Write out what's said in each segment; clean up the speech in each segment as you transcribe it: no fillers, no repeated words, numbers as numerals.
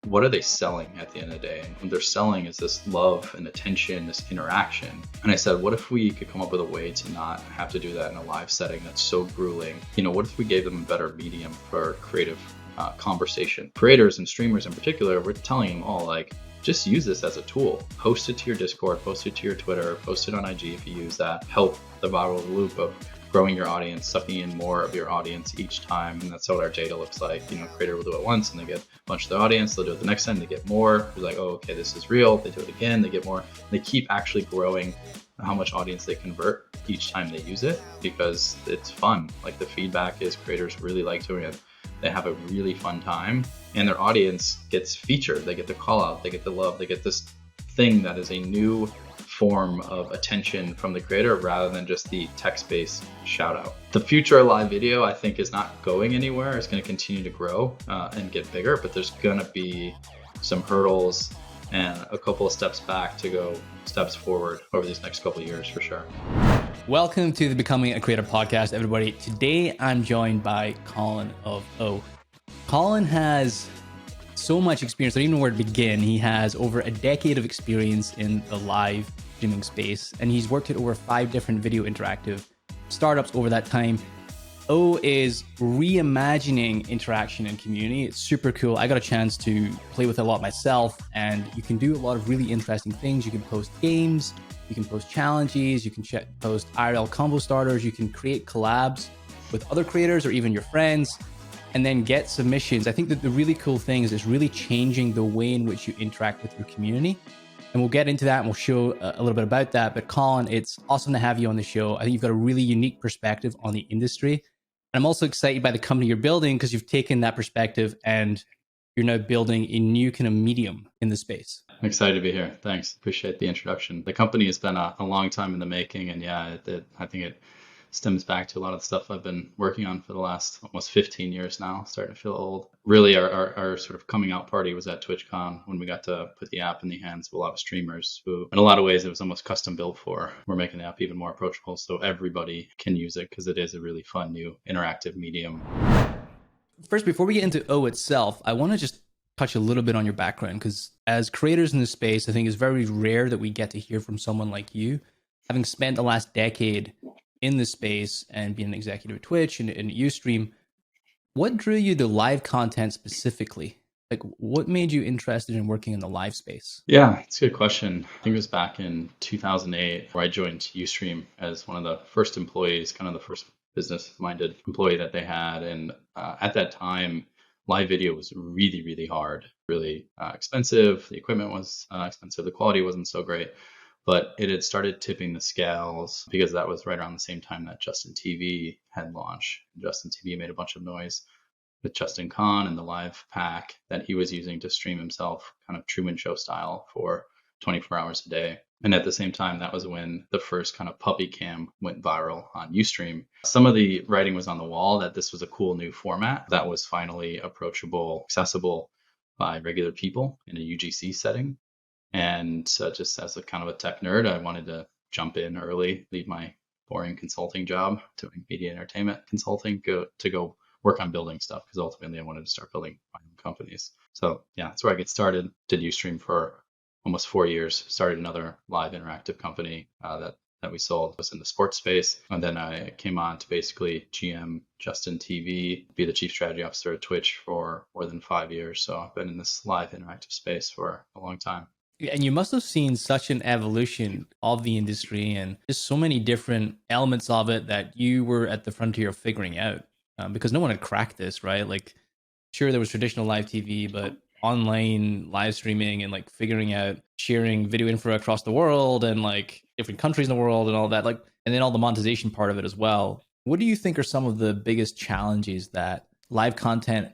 what are they selling at the end of the day? And what they're selling is this love and attention, this interaction. And I said, what if we could come up with a way to not have to do that in a live setting that's so grueling? What if we gave them a better medium for creative conversation? Creators and streamers in particular, we're telling them all, like, just use this as a tool. Post it to your Discord, post it to your Twitter, post it on IG if you use that. Help the viral loop of growing your audience, sucking in more of your audience each time. And that's what our data looks like. Creator will do it once and they get a bunch of their audience. They'll do it the next time, they get more. They're like, oh, okay, this is real. They do it again, they get more. They keep actually growing how much audience they convert each time they use it because it's fun. Like, the feedback is creators really like doing it. They have a really fun time and their audience gets featured. They get the call out, they get the love, they get this thing that is a new form of attention from the creator rather than just the text-based shout out. The future of live video, I think, is not going anywhere. It's going to continue to grow and get bigger, but there's going to be some hurdles and a couple of steps back to go steps forward over these next couple of years for sure. Welcome to the Becoming a Creator podcast, everybody. Today, I'm joined by Colin of Oooh. Colin has so much experience, I don't even know where to begin. He has over a decade of experience in the live streaming space, and he's worked at over 5 different video interactive startups over that time. Oooh is reimagining interaction and community. It's super cool. I got a chance to play with it a lot myself, and you can do a lot of really interesting things. You can post games, you can post challenges, you can post IRL combo starters, you can create collabs with other creators or even your friends, and then get submissions. I think that the really cool thing is it's really changing the way in which you interact with your community. And we'll get into that and we'll show a little bit about that. But Colin, it's awesome to have you on the show. I think you've got a really unique perspective on the industry. And I'm also excited by the company you're building because you've taken that perspective and you're now building a new kind of medium in the space. I'm excited to be here. Thanks. Appreciate the introduction. The company has been a long time in the making. And yeah, I think it stems back to a lot of the stuff I've been working on for the last almost 15 years now. Starting to feel old. Really, our sort of coming out party was at TwitchCon when we got to put the app in the hands of a lot of streamers who, in a lot of ways, it was almost custom built for. We're making the app even more approachable so everybody can use it because it is a really fun new interactive medium. First, before we get into Oooh itself, I want to just touch a little bit on your background because as creators in this space, I think it's very rare that we get to hear from someone like you. Having spent the last decade in this space and being an executive at Twitch and Ustream, what drew you to live content specifically? Like, what made you interested in working in the live space? Yeah, it's a good question. I think it was back in 2008 where I joined Ustream as one of the first employees, kind of the first business-minded employee that they had. And at that time, live video was really, really hard, really expensive. The equipment was expensive. The quality wasn't so great. But it had started tipping the scales because that was right around the same time that Justin TV had launched. Justin TV made a bunch of noise with Justin Khan and the live pack that he was using to stream himself, kind of Truman Show style, for 24 hours a day. And at the same time, that was when the first kind of puppy cam went viral on Ustream. Some of the writing was on the wall that this was a cool new format that was finally approachable, accessible by regular people in a UGC setting. And just as a kind of a tech nerd, I wanted to jump in early, leave my boring consulting job doing media entertainment consulting, go work on building stuff because ultimately I wanted to start building my own companies. So yeah, that's where I get started. Did Ustream for almost 4 years. Started another live interactive company that we sold. It was in the sports space. And then I came on to basically GM Justin TV, be the chief strategy officer at Twitch for more than 5 years. So I've been in this live interactive space for a long time. And you must have seen such an evolution of the industry and just so many different elements of it that you were at the frontier of figuring out because no one had cracked this, right? Like, sure, there was traditional live TV, but online live streaming and like figuring out sharing video info across the world and like different countries in the world and all that, like, and then all the monetization part of it as well. What do you think are some of the biggest challenges that live content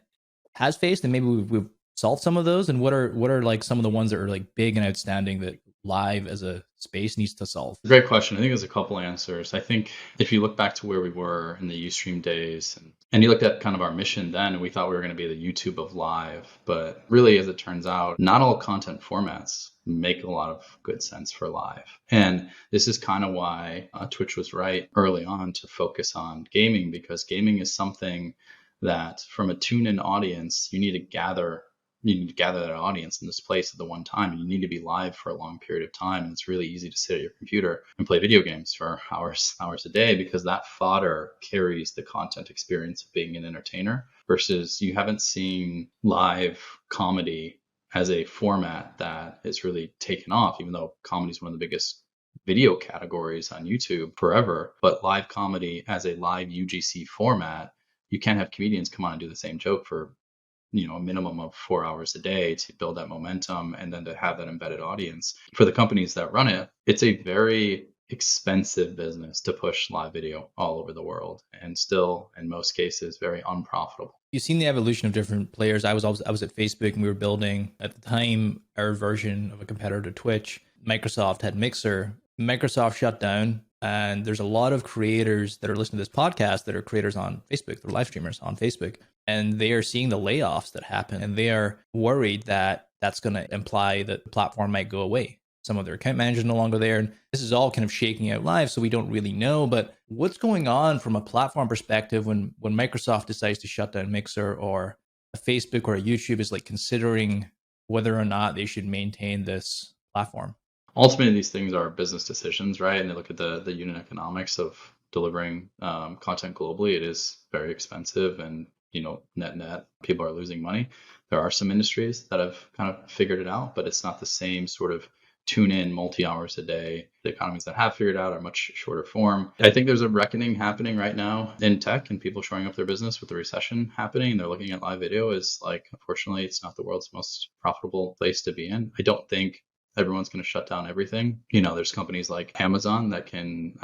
has faced, and maybe we've solve some of those, and what are like some of the ones that are like big and outstanding that live as a space needs to solve? Great question. I think there's a couple answers. I think if you look back to where we were in the Ustream days and you looked at kind of our mission then, we thought we were going to be the YouTube of live, but really, as it turns out, not all content formats make a lot of good sense for live. And this is kind of why Twitch was right early on to focus on gaming, because gaming is something that from a tune-in audience, you need to gather you need to gather that audience in this place at the one time, and you need to be live for a long period of time. And it's really easy to sit at your computer and play video games for hours a day, because that fodder carries the content experience of being an entertainer, versus you haven't seen live comedy as a format that is really taken off, even though comedy is one of the biggest video categories on YouTube forever. But live comedy as a live UGC format, you can't have comedians come on and do the same joke for a minimum of 4 hours a day to build that momentum, and then to have that embedded audience. For the companies that run it, it's a very expensive business to push live video all over the world, and still in most cases very unprofitable. You've seen the evolution of different players. I was at Facebook, and we were building at the time our version of a competitor to Twitch. Microsoft had Mixer. Microsoft shut down, and there's a lot of creators that are listening to this podcast that are creators on Facebook. They're live streamers on Facebook, and they are seeing the layoffs that happen, and they are worried that that's going to imply that the platform might go away. Some of their account managers are no longer there, and this is all kind of shaking out live, so we don't really know. But what's going on from a platform perspective when Microsoft decides to shut down Mixer, or a Facebook or a YouTube is like considering whether or not they should maintain this platform? Ultimately, these things are business decisions, right? And they look at the unit economics of delivering content globally. It is very expensive, and net people are losing money. There are some industries that have kind of figured it out, but it's not the same sort of tune in multi-hours a day. The economies that have figured out are much shorter form. I think there's a reckoning happening right now in tech, and people showing up their business with the recession happening. They're looking at live video as like, unfortunately, it's not the world's most profitable place to be in. I don't think everyone's going to shut down everything. There's companies like Amazon that can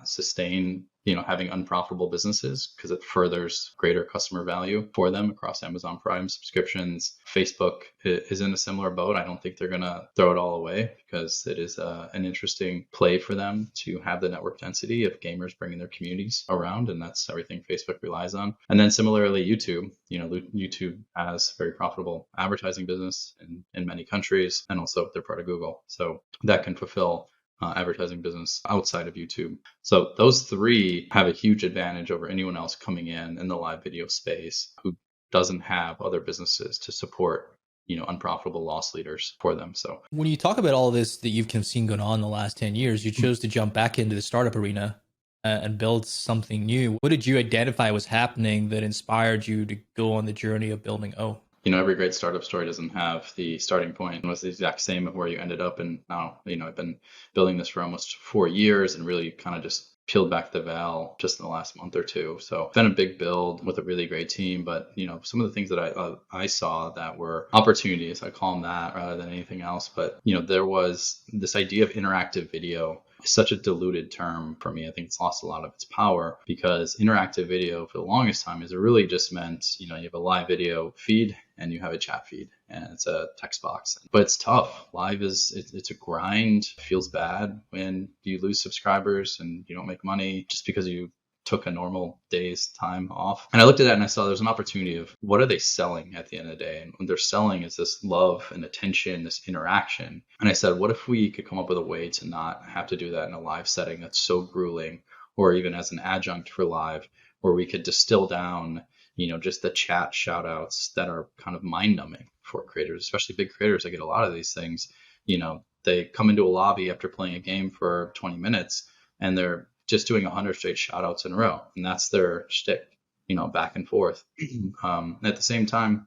sustain, having unprofitable businesses, because it furthers greater customer value for them across Amazon Prime subscriptions. Facebook is in a similar boat. I don't think they're going to throw it all away, because it is an interesting play for them to have the network density of gamers bringing their communities around. And that's everything Facebook relies on. And then similarly, YouTube, YouTube has very profitable advertising business in many countries, and also they're part of Google. So that can fulfill advertising business outside of YouTube. So those three have a huge advantage over anyone else coming in the live video space who doesn't have other businesses to support, unprofitable loss leaders for them. So when you talk about all this that you've kind of seen going on in the last 10 years, you chose to jump back into the startup arena and build something new. What did you identify was happening that inspired you to go on the journey of building Oooh? Every great startup story doesn't have the starting point. It was the exact same of where you ended up. And now, I've been building this for almost 4 years, and really kind of just peeled back the veil just in the last month or two. So it's been a big build with a really great team. But, some of the things that I saw that were opportunities, I call them that rather than anything else. But, there was this idea of interactive video. Such a diluted term for me. I think it's lost a lot of its power, because interactive video for the longest time is it really just meant, you have a live video feed and you have a chat feed and it's a text box. But it's tough. Live it's a grind. It feels bad when you lose subscribers and you don't make money just because you took a normal day's time off. And I looked at that and I saw there's an opportunity of what are they selling at the end of the day? And what they're selling is this love and attention, this interaction. And I said, what if we could come up with a way to not have to do that in a live setting that's so grueling, or even as an adjunct for live, where we could distill down, just the chat shout outs that are kind of mind numbing for creators, especially big creators. I get a lot of these things. They come into a lobby after playing a game for 20 minutes and they're just doing 100 straight shout outs in a row. And that's their shtick, back and forth. At the same time,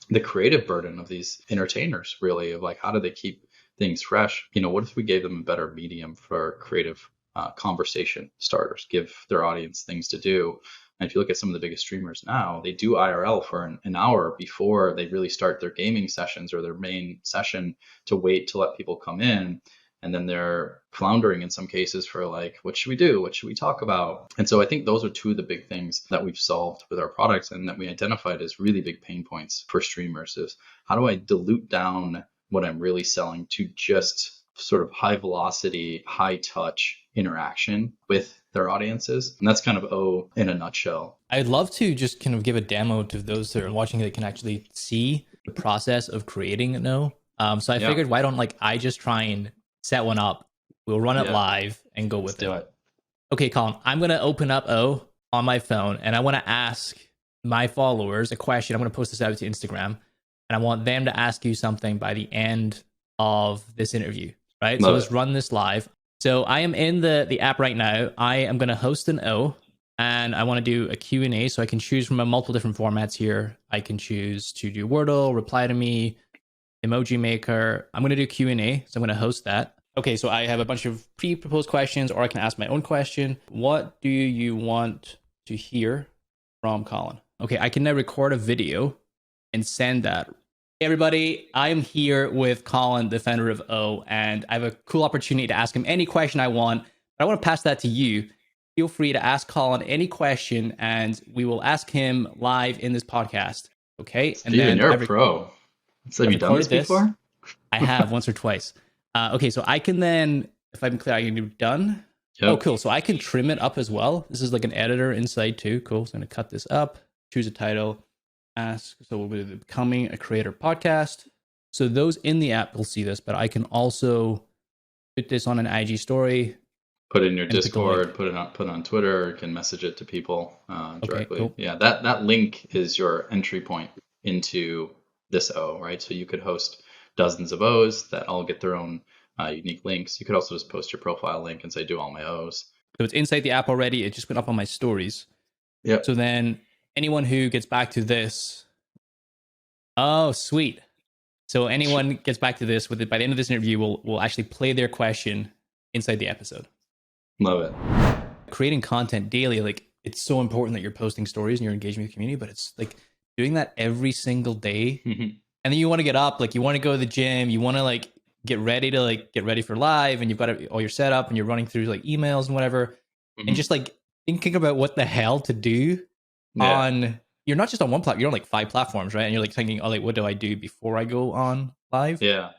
the creative burden of these entertainers, really, of like, how do they keep things fresh? What if we gave them a better medium for creative conversation starters, give their audience things to do? And if you look at some of the biggest streamers now, they do IRL for an hour before they really start their gaming sessions or their main session, to wait to let people come in. And then they're floundering in some cases for like, what should we do? What should we talk about? And so I think those are two of the big things that we've solved with our products, and that we identified as really big pain points for streamers, is how do I dilute down what I'm really selling to just sort of high velocity, high touch interaction with their audiences. And that's kind of Oooh in a nutshell. I'd love to just kind of give a demo to those that are watching that can actually see the process of creating an Oooh. So I figured, why don't I just try and set one up? We'll run it live and go with it. Okay, Colin, I'm going to open up Oooh on my phone, and I want to ask my followers a question. I'm going to post this out to Instagram. and I want them to ask you something by the end of this interview, right? So Love let's it. run this live. So I am in the app right now. I am going to host an O, and I want to do a Q&A. So I can choose from a multiple different formats here. I can choose to do Wordle, reply to me, emoji maker. I'm going to do Q&A. So I'm going to host that. Okay, so I have a bunch of pre-proposed questions, or I can ask my own question. What do you want to hear from Colin? Okay, I can now record a video and send that. Hey everybody, I'm here with Colin, the founder of O, and I have a cool opportunity to ask him any question I want. But I want to pass that to you. Feel free to ask Colin any question, and we will ask him live in this podcast. Okay, and Steven, then you're a pro. So have I've you done this recorded this. before? I have once or twice. Okay, so I can then, if I'm clear, I can do done. Oh, Yep. cool. So I can trim it up as well. This is like an editor inside too. Cool. So I'm going to cut this up, choose a title, ask. So we'll be the Becoming a Creator podcast. So those in the app will see this, but I can also put this on an IG story. Put it in your And put the link. Discord, put it on Twitter, or you can message it to people Okay, directly. cool. Yeah, that link is your entry point into this O, right? So you could host dozens of O's that all get their own unique links. You could also just post your profile link and say, do all my O's. So it's inside the app already. It just went up on my stories. Yep. So then anyone who gets back to this, oh, sweet. So anyone gets back to this with it by the end of this interview, will actually play their question inside the episode. Love it. Creating content daily, like it's so important that you're posting stories and you're engaging with the community, but it's like doing that every single day. Mm-hmm. And then you want to get up, like you want to go to the gym, you want to like get ready for live, and you've got all your setup and you're running through like emails and whatever. Mm-hmm. And just like thinking about what the hell to do on, you're not just on one platform, you're on like 5 platforms, right? And you're like thinking, oh, like what do I do before I go on live? Yeah.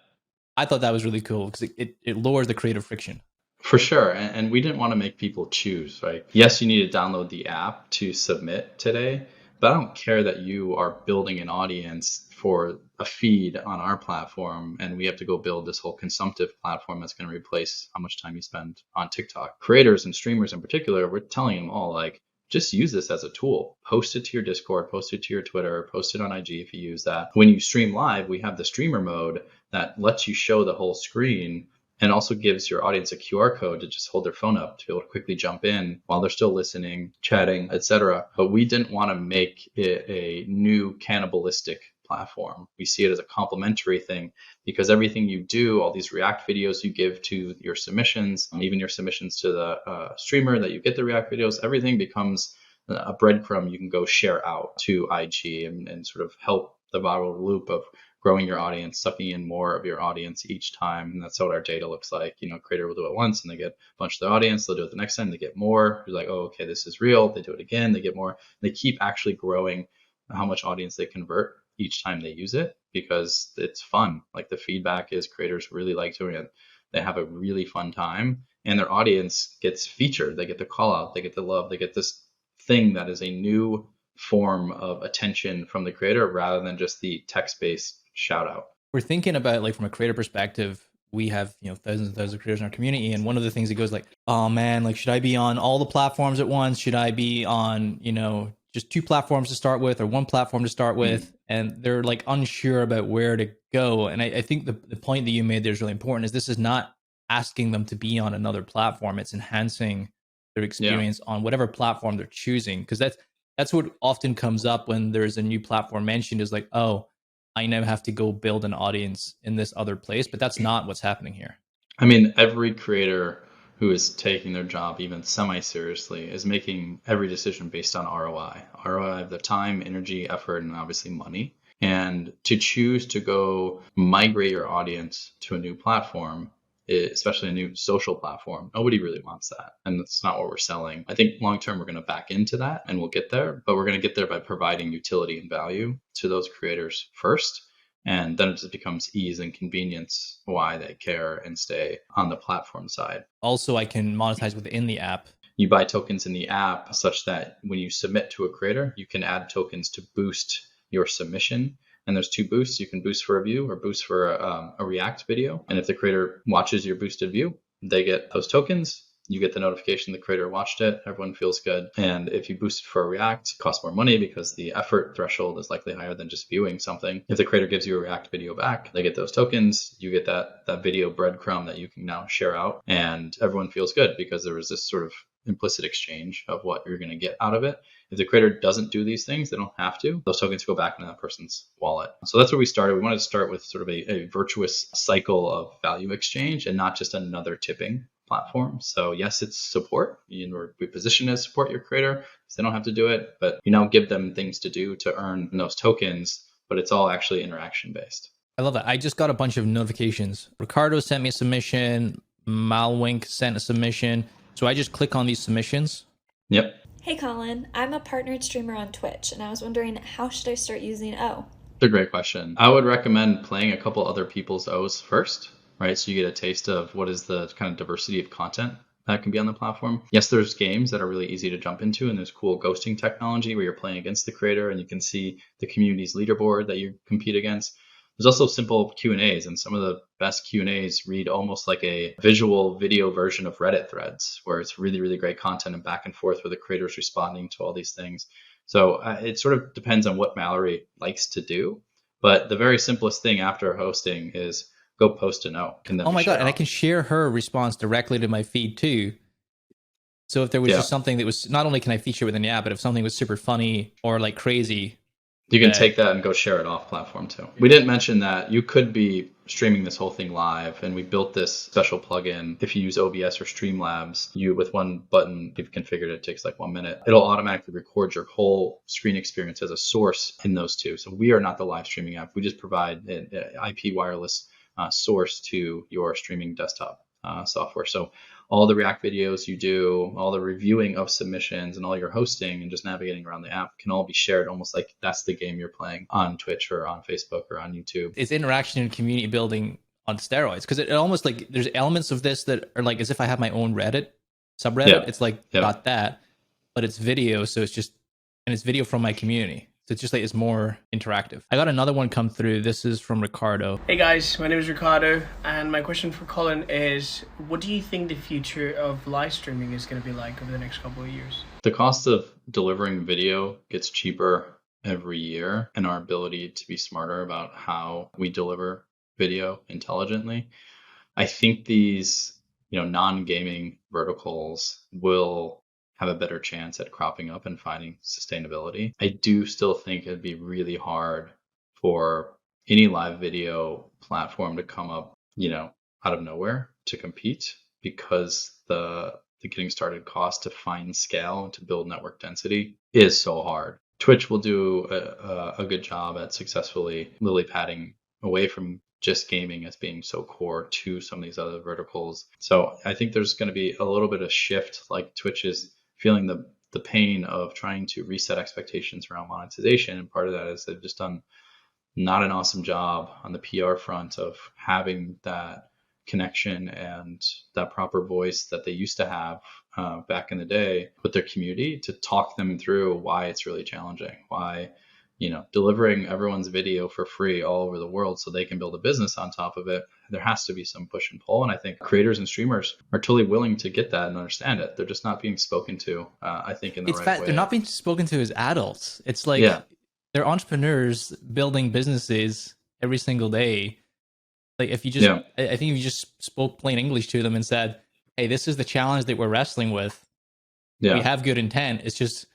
I thought that was really cool because it lowers the creative friction. For sure. And we didn't want to make people choose, right? Yes, you need to download the app to submit today, but I don't care that you are building an audience for a feed on our platform and we have to go build this whole consumptive platform that's going to replace how much time you spend on TikTok. Creators and streamers in particular, we're telling them all like, just use this as a tool. Post it to your Discord, post it to your Twitter, post it on IG if you use that. When you stream live, we have the streamer mode that lets you show the whole screen and also gives your audience a QR code to just hold their phone up to be able to quickly jump in while they're still listening, chatting, etc. But we didn't want to make it a new cannibalistic platform. We see it as a complementary thing because everything you do, all these React videos you give to your submissions, even your submissions to the streamer that you get the React videos, everything becomes a breadcrumb you can go share out to IG and sort of help the viral loop of growing your audience, sucking in more of your audience each time. And that's what our data looks like. You know, creator will do it once and they get a bunch of their audience. They'll do it the next time, they get more. You're like, oh, okay, this is real. They do it again, they get more. They keep actually growing how much audience they convert each time they use it because it's fun. Like the feedback is creators really like doing it. They have a really fun time and their audience gets featured. They get the call out, they get the love, they get this thing that is a new form of attention from the creator rather than just the text-based shout out. We're thinking about like from a creator perspective, we have, you know, thousands and thousands of creators in our community. And one of the things that goes like, oh man, like, should I be on all the platforms at once? Should I be on, you know, just 2 platforms to start with or 1 platform to start with? And they're like unsure about where to go. And I think the point that you made there is really important is this is not asking them to be on another platform. It's enhancing their experience on whatever platform they're choosing. Because that's what often comes up when there's a new platform mentioned is like, oh, I now have to go build an audience in this other place, but that's not what's happening here. I mean, every creator who is taking their job even semi-seriously is making every decision based on ROI. ROI of the time, energy, effort, and obviously money. And to choose to go migrate your audience to a new platform, especially a new social platform, nobody really wants that. And that's not what we're selling. I think long-term, we're going to back into that and we'll get there, but we're going to get there by providing utility and value to those creators first. And then it just becomes ease and convenience why they care and stay on the platform side. Also, I can monetize within the app. You buy tokens in the app such that when you submit to a creator, you can add tokens to boost your submission. And there's 2 boosts. You can boost for a view or boost for a React video. And if the creator watches your boosted view, they get those tokens. you get the notification the creator watched it, everyone feels good. And if you boost it for React, it costs more money because the effort threshold is likely higher than just viewing something. If the creator gives you a React video back, they get those tokens, you get that video breadcrumb that you can now share out, and everyone feels good because there was this sort of implicit exchange of what you're going to get out of it. If the creator doesn't do these things, they don't have to. Those tokens go back into that person's wallet. So that's where we started. We wanted to start with sort of a virtuous cycle of value exchange and not just another tipping platform. So yes, it's support. We position it as support your creator because they don't have to do it, but you now give them things to do to earn those tokens, but it's all actually interaction based. I love that. I just got a bunch of notifications. Ricardo sent me a submission. Malwink sent a submission. So I just click on these submissions. Yep. Hey Colin, I'm a partnered streamer on Twitch, and I was wondering, how should I start using Oooh? It's a great question. I would recommend playing a couple other people's O's first, right? So you get a taste of what is the kind of diversity of content that can be on the platform. Yes, there's games that are really easy to jump into, and there's cool ghosting technology where you're playing against the creator and you can see the community's leaderboard that you compete against. There's also simple Q&As, and some of the best Q&As read almost like a visual video version of Reddit threads, where it's really, really great content and back and forth where the creator's responding to all these things. So it sort of depends on what Mallory likes to do. But the very simplest thing after hosting is go post an O. Oh my God, and I can share her response directly to my feed too. So if there was just something that was, not only can I feature within the app, but if something was super funny or like crazy, you can take that and go share it off platform too. We didn't mention that you could be streaming this whole thing live, and we built this special plugin. If you use OBS or Streamlabs, you with one button, you've configured it takes like 1 minute. It'll automatically record your whole screen experience as a source in those two. So we are not the live streaming app. We just provide an IP wireless source to your streaming desktop software. So all the React videos you do, all the reviewing of submissions, and all your hosting and just navigating around the app can all be shared almost like that's the game you're playing on Twitch or on Facebook or on YouTube. It's interaction and community building on steroids, because it almost like there's elements of this that are like as if I have my own Reddit subreddit. Yeah. It's like got that, but it's video, so it's just, and it's video from my community. So it's just like it's more interactive. I got another one come through. This is from Ricardo. Hey guys, my name is Ricardo, and my question for Colin is, what do you think the future of live streaming is going to be like over the next couple of years? The cost of delivering video gets cheaper every year, and our ability to be smarter about how we deliver video intelligently. I think these, non-gaming verticals will have a better chance at cropping up and finding sustainability. I do still think it'd be really hard for any live video platform to come up, out of nowhere to compete, because the getting started cost to find scale and to build network density is so hard. Twitch will do a good job at successfully lily padding away from just gaming as being so core to some of these other verticals. So I think there's going to be a little bit of shift, like Twitch is feeling the pain of trying to reset expectations around monetization. And part of that is they've just done not an awesome job on the PR front of having that connection and that proper voice that they used to have back in the day with their community to talk them through why it's really challenging, why delivering everyone's video for free all over the world so they can build a business on top of it. There has to be some push and pull. And I think creators and streamers are totally willing to get that and understand it. They're just not being spoken to, I think, in the right way. They're not being spoken to as adults. It's like they're entrepreneurs building businesses every single day. Like if you just, I think if you just spoke plain English to them and said, hey, this is the challenge that we're wrestling with. We have good intent. It's just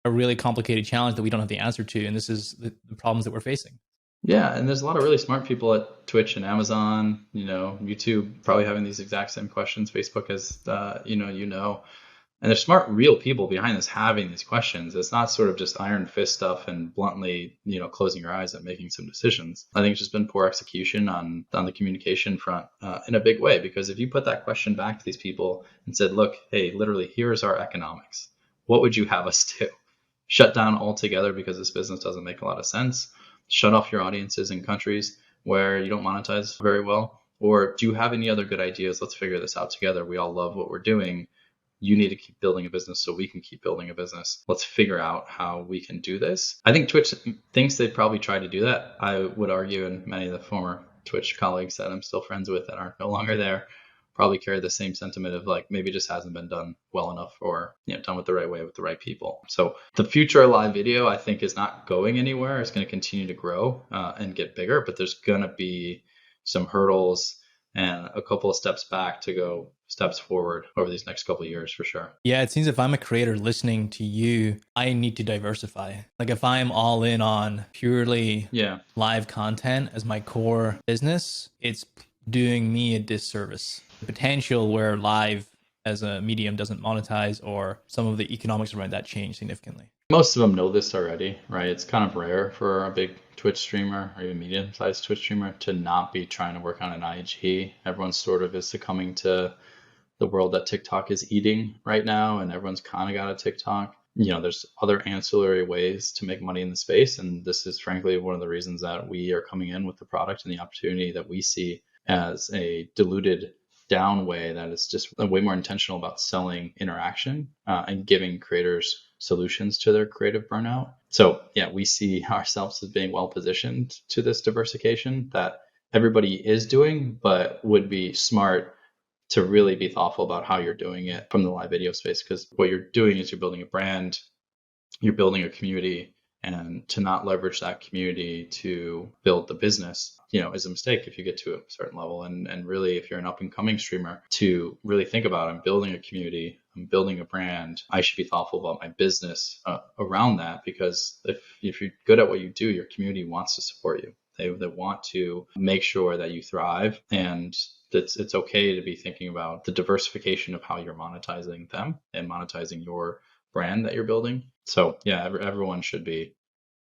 a really complicated challenge that we don't have the answer to, and this is the problems that we're facing. Yeah, and there's a lot of really smart people at Twitch and Amazon, YouTube, probably having these exact same questions. Facebook has, and there's smart, real people behind this having these questions. It's not sort of just iron fist stuff and bluntly, closing your eyes and making some decisions. I think it's just been poor execution on the communication front in a big way, because if you put that question back to these people and said, look, hey, literally, here's our economics. What would you have us do? Shut down altogether because this business doesn't make a lot of sense? Shut off your audiences in countries where you don't monetize very well? Or do you have any other good ideas? Let's figure this out together. We all love what we're doing. You need to keep building a business so we can keep building a business. Let's figure out how we can do this. I think Twitch thinks they'd probably try to do that. I would argue, and many of the former Twitch colleagues that I'm still friends with that are no longer there probably carry the same sentiment of like, maybe it just hasn't been done well enough, or done with the right way with the right people. So the future of live video, I think, is not going anywhere. It's going to continue to grow and get bigger, but there's going to be some hurdles and a couple of steps back to go steps forward over these next couple of years for sure. Yeah, it seems if I'm a creator listening to you, I need to diversify. Like if I'm all in on purely live content as my core business, it's doing me a disservice. The potential where live as a medium doesn't monetize, or some of the economics around that change significantly. Most of them know this already, right? It's kind of rare for a big Twitch streamer or even medium-sized Twitch streamer to not be trying to work on an IG. Everyone sort of is succumbing to the world that TikTok is eating right now, and everyone's kind of got a TikTok. There's other ancillary ways to make money in the space, and this is frankly one of the reasons that we are coming in with the product and the opportunity that we see as a diluted down way that is just way more intentional about selling interaction and giving creators solutions to their creative burnout. So yeah, we see ourselves as being well positioned to this diversification that everybody is doing, but would be smart to really be thoughtful about how you're doing it from the live video space, because what you're doing is you're building a brand, you're building a community, and to not leverage that community to build the business, is a mistake if you get to a certain level. And really, if you're an up and coming streamer, to really think about, I'm building a community, I'm building a brand, I should be thoughtful about my business around that, because if you're good at what you do, your community wants to support you. They want to make sure that you thrive, and it's okay to be thinking about the diversification of how you're monetizing them and monetizing your brand that you're building. So yeah, everyone should be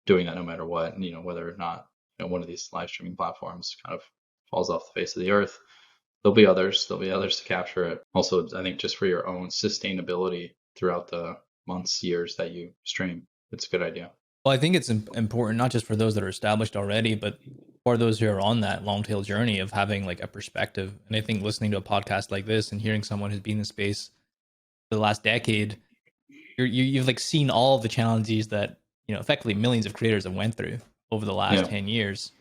doing that no matter what, whether or not one of these live streaming platforms kind of falls off the face of the earth. There'll be others to capture it. Also, I think just for your own sustainability throughout the months, years that you stream, it's a good idea. Well, I think it's important not just for those that are established already, but for those who are on that long tail journey of having like a perspective. And I think listening to a podcast like this and hearing someone who's been in the space for the last decade, you've like seen all of the challenges that effectively millions of creators have went through over the last 10 years.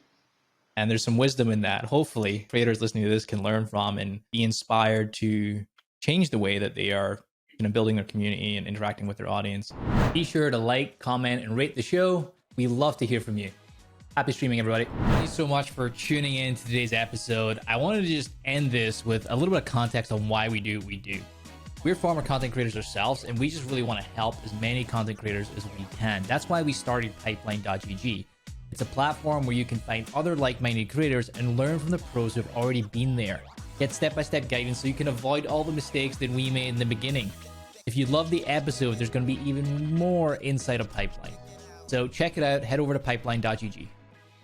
And there's some wisdom in that. Hopefully creators listening to this can learn from and be inspired to change the way that they are building their community and interacting with their audience. Be sure to like, comment, and rate the show. We love to hear from you. Happy streaming, everybody. Thank you so much for tuning in to today's episode. I wanted to just end this with a little bit of context on why we do what we do. We're former content creators ourselves, and we just really want to help as many content creators as we can. That's why we started Pipeline.gg. It's a platform where you can find other like-minded creators and learn from the pros who have already been there. Get step-by-step guidance so you can avoid all the mistakes that we made in the beginning. If you love the episode, there's going to be even more inside of Pipeline. So check it out. Head over to Pipeline.gg.